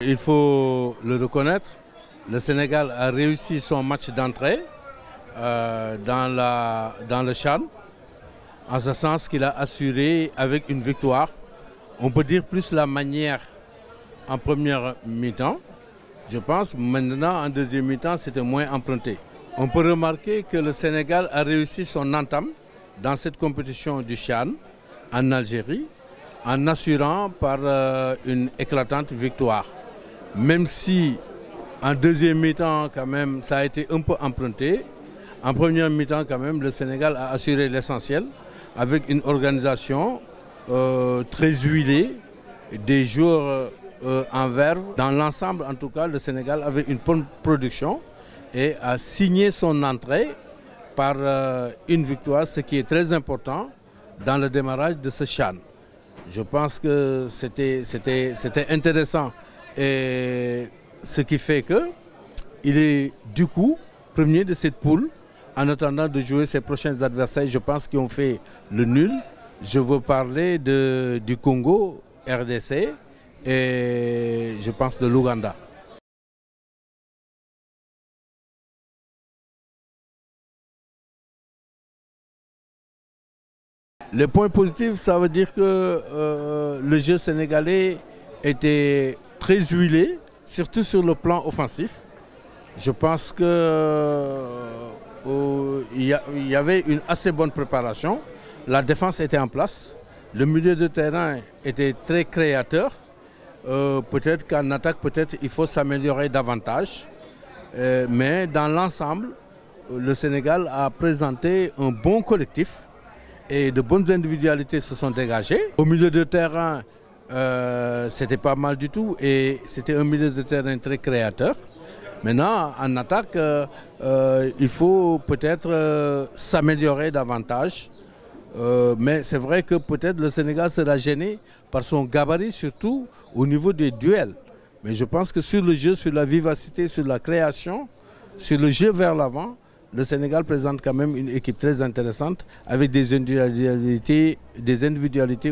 Il faut le reconnaître, le Sénégal a réussi son match d'entrée dans le CHAN, en ce sens qu'il a assuré avec une victoire. On peut dire plus la manière en première mi-temps. Je pense maintenant en deuxième mi-temps c'était moins emprunté. On peut remarquer que le Sénégal a réussi son entame dans cette compétition du CHAN en Algérie en assurant par une éclatante victoire. Même si en deuxième mi-temps quand même ça a été un peu emprunté, en première mi-temps quand même le Sénégal a assuré l'essentiel avec une organisation très huilée, des joueurs en verve. Dans l'ensemble en tout cas le Sénégal avait une bonne production et a signé son entrée par une victoire, ce qui est très important dans le démarrage de ce CHAN. Je pense que c'était intéressant et ce qui fait qu'il est du coup premier de cette poule en attendant de jouer ses prochains adversaires, je pense, qui ont fait le nul. Je veux parler du Congo, RDC et je pense de l'Ouganda. Les points positifs, ça veut dire que le jeu sénégalais était très huilé, surtout sur le plan offensif. Je pense qu'il y avait une assez bonne préparation. La défense était en place. Le milieu de terrain était très créateur. Peut-être qu'en attaque, il faut s'améliorer davantage. Mais dans l'ensemble, le Sénégal a présenté un bon collectif. Et de bonnes individualités se sont dégagées. Au milieu de terrain, c'était pas mal du tout et c'était un milieu de terrain très créateur. Maintenant, en attaque, il faut peut-être s'améliorer davantage. Mais c'est vrai que peut-être le Sénégal sera gêné par son gabarit, surtout au niveau des duels. Mais je pense que sur le jeu, sur la vivacité, sur la création, sur le jeu vers l'avant, le Sénégal présente quand même une équipe très intéressante avec des individualités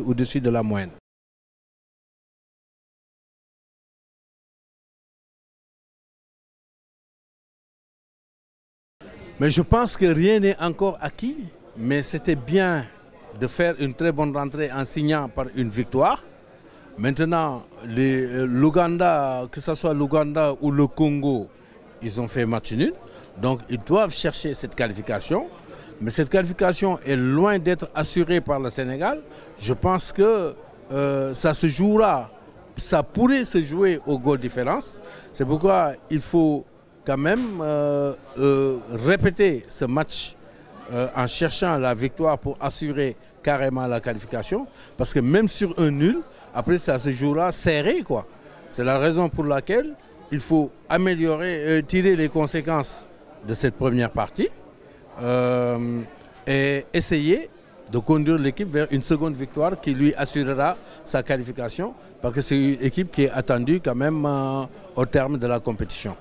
au-dessus de la moyenne. Mais je pense que rien n'est encore acquis, mais c'était bien de faire une très bonne rentrée en signant par une victoire. Maintenant, l'Ouganda, que ce soit l'Ouganda ou le Congo, ils ont fait match nul. Donc ils doivent chercher cette qualification. Mais cette qualification est loin d'être assurée par le Sénégal. Je pense que ça se jouera, ça pourrait se jouer au goal différence. C'est pourquoi il faut quand même répéter ce match en cherchant la victoire pour assurer carrément la qualification. Parce que même sur un nul, après ça se jouera serré, quoi. C'est la raison pour laquelle il faut améliorer, tirer les conséquences de cette première partie et essayer de conduire l'équipe vers une seconde victoire qui lui assurera sa qualification parce que c'est une équipe qui est attendue quand même au terme de la compétition.